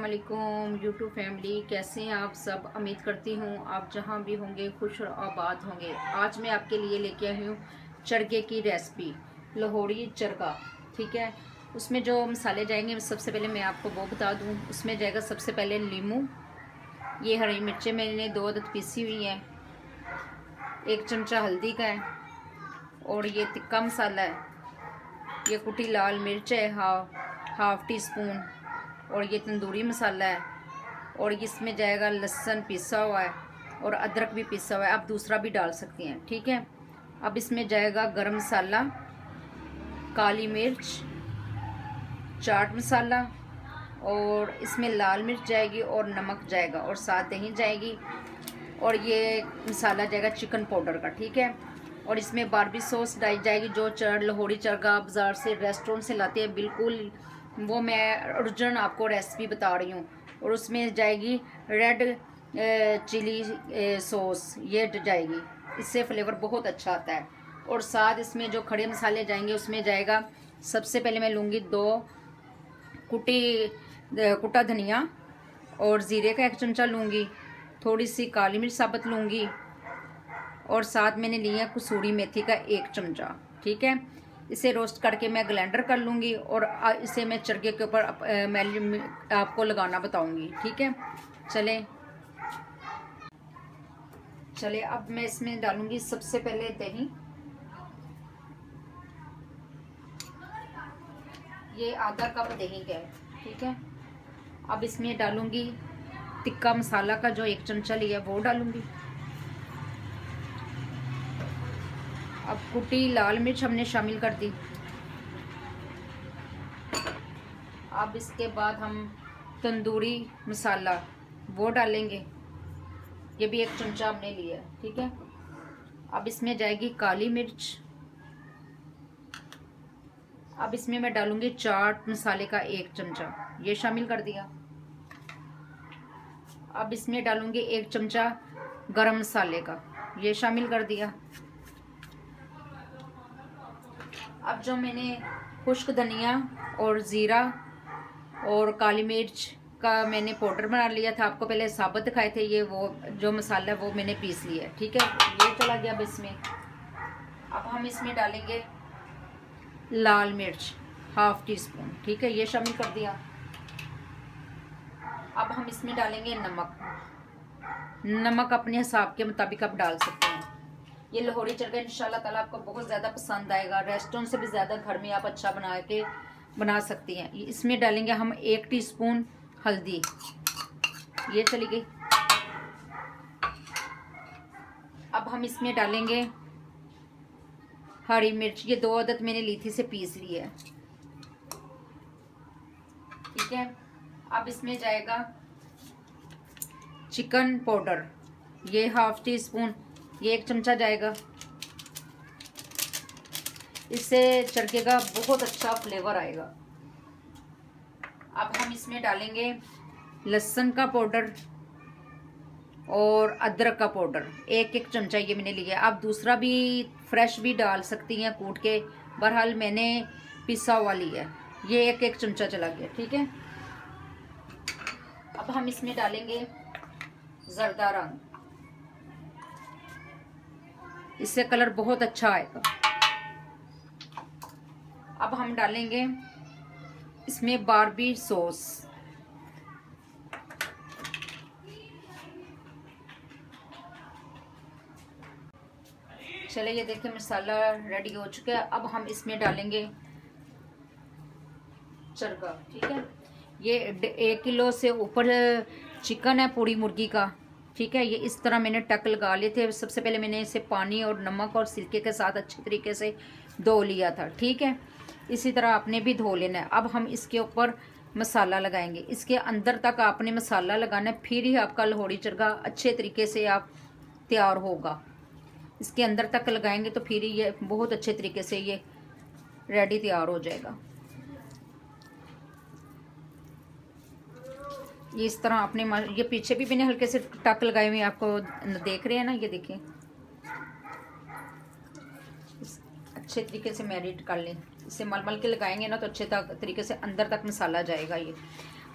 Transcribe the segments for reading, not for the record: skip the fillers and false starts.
वालेकुम YouTube family, कैसे हैं आप सब। उम्मीद करती हूँ आप जहाँ भी होंगे खुश और आबाद होंगे। आज मैं आपके लिए लेके आई हूँ चरगे की रेसिपी, लाहौरी चरगा। ठीक है, उसमें जो मसाले जाएंगे सबसे पहले मैं आपको वो बता दूँ। उसमें जाएगा सबसे पहले लीमू, ये हरी मिर्चें मैंने 2 अदद पीसी हुई हैं, 1 चमचा हल्दी का है, और ये तिक्का मसाला है, ये कुटी लाल मिर्च है हाफ टी स्पून, और ये तंदूरी मसाला है, और इसमें जाएगा लहसुन पिसा हुआ है और अदरक भी पिसा हुआ है, आप दूसरा भी डाल सकती हैं। ठीक है, अब इसमें जाएगा गरम मसाला, काली मिर्च, चाट मसाला, और इसमें लाल मिर्च जाएगी और नमक जाएगा और साथ दही जाएगी, और ये मसाला जाएगा चिकन पाउडर का। ठीक है, और इसमें बारबी सॉस डाली जाएगी, जो लाहौरी चरगा बाज़ार से रेस्टोरेंट से लाते हैं, बिल्कुल वो मैं ओरिजिनल आपको रेसिपी बता रही हूँ। और उसमें जाएगी रेड चिली सॉस, ये जाएगी, इससे फ्लेवर बहुत अच्छा आता है। और साथ इसमें जो खड़े मसाले जाएंगे उसमें जाएगा, सबसे पहले मैं लूँगी 2 कुटा धनिया और ज़ीरे का 1 चमचा लूँगी, थोड़ी सी काली मिर्च साबुत लूँगी, और साथ मैंने लिया कसूरी मेथी का 1 चमचा। ठीक है, इसे रोस्ट करके मैं ग्राइंडर कर लूँगी और इसे मैं चरगे के ऊपर आपको लगाना बताऊँगी। ठीक है, चले अब मैं इसमें डालूँगी सबसे पहले दही, ये आधा कप दही का है। ठीक है, अब इसमें डालूँगी तिक्का मसाला का जो 1 चमचा लिया वो डालूँगी। अब कुटी लाल मिर्च हमने शामिल कर दी। अब इसके बाद हम तंदूरी मसाला वो डालेंगे, ये भी 1 चमचा हमने लिया। ठीक है, अब इसमें जाएगी काली मिर्च, अब इसमें मैं डालूंगी चाट मसाले का 1 चमचा, ये शामिल कर दिया। अब इसमें डालूंगी 1 चमचा गरम मसाले का, ये शामिल कर दिया। अब जो मैंने खुश्क धनिया और ज़ीरा और काली मिर्च का मैंने पाउडर बना लिया था, आपको पहले साबुत दिखाए थे, ये वो जो मसाला है वो मैंने पीस लिया है। ठीक है, ये चला गया। अब इसमें हम इसमें डालेंगे लाल मिर्च हाफ टी स्पून। ठीक है, ये शामिल कर दिया। अब हम इसमें डालेंगे नमक अपने हिसाब के मुताबिक आप डाल सकते हैं। ये लाहौरी चरगा इंशाल्लाह ताला आपको बहुत ज़्यादा पसंद आएगा, रेस्टोरेंट से भी ज़्यादा घर में आप अच्छा बना सकती हैं। इसमें डालेंगे हम 1 टीस्पून हल्दी, ये चली गई। अब हम इसमें डालेंगे हरी मिर्च, ये 2 अदद मैंने ली थी से पीस ली है। ठीक है, अब इसमें जाएगा चिकन पाउडर, ये हाफ टी स्पून, ये 1 चमचा जाएगा, इससे चरगे का बहुत अच्छा फ्लेवर आएगा। अब हम इसमें डालेंगे लहसुन का पाउडर और अदरक का पाउडर, 1 चमचा ये मैंने लिया। आप दूसरा भी फ्रेश भी डाल सकती हैं कूट के, बहरहाल मैंने पिसा हुआ लिया, ये 1 चमचा चला गया। ठीक है, अब हम इसमें डालेंगे जर्दा रंग, इससे कलर बहुत अच्छा आएगा। अब हम डालेंगे इसमें बारबी सॉस, चले ये देखिए मसाला रेडी हो चुका है। अब हम इसमें डालेंगे चरगा। ठीक है, ये 1 किलो से ऊपर चिकन है पूरी मुर्गी का। ठीक है, ये इस तरह मैंने टक लगा लिए थे। सबसे पहले मैंने इसे पानी और नमक और सिरके के साथ अच्छे तरीके से धो लिया था। ठीक है, इसी तरह आपने भी धो लेना है। अब हम इसके ऊपर मसाला लगाएंगे, इसके अंदर तक आपने मसाला लगाना है, फिर ही आपका लाहौरी चरगा अच्छे तरीके से आप तैयार होगा। इसके अंदर तक लगाएंगे तो फिर ही ये बहुत अच्छे तरीके से ये रेडी तैयार हो जाएगा। ये इस तरह आपने, ये पीछे भी मैंने हल्के से टक लगाए हुए, आपको देख रहे हैं ना, ये देखिए अच्छे तरीके से मैरिनेट कर लें। इसे मल के लगाएंगे ना तो अच्छे तरीके से अंदर तक मसाला जाएगा। ये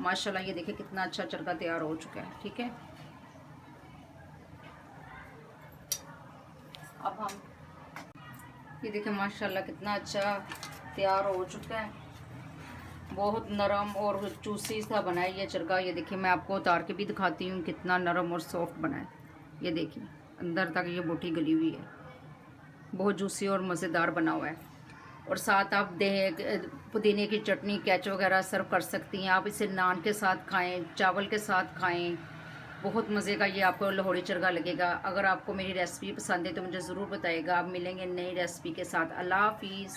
माशाल्लाह। ये देखिए कितना अच्छा चरगा तैयार हो चुका है। ठीक है, अब हम ये देखिए माशाल्लाह कितना अच्छा तैयार हो चुका है। बहुत नरम और चूसी सा बना है ये चरगा। ये देखिए मैं आपको उतार के भी दिखाती हूँ कितना नरम और सॉफ्ट बना है। ये देखिए अंदर तक ये बोटी गली हुई है, बहुत जूसी और मज़ेदार बना हुआ है। और साथ आप पुदीने की चटनी कैच वगैरह सर्व कर सकती हैं। आप इसे नान के साथ खाएं, चावल के साथ खाएं, बहुत मज़े का ये आपको लाहौरी चरगा लगेगा। अगर आपको मेरी रेसिपी पसंद है तो मुझे ज़रूर बताइएगा। आप मिलेंगे नई रेसिपी के साथ। अल्लाह हाफिज़।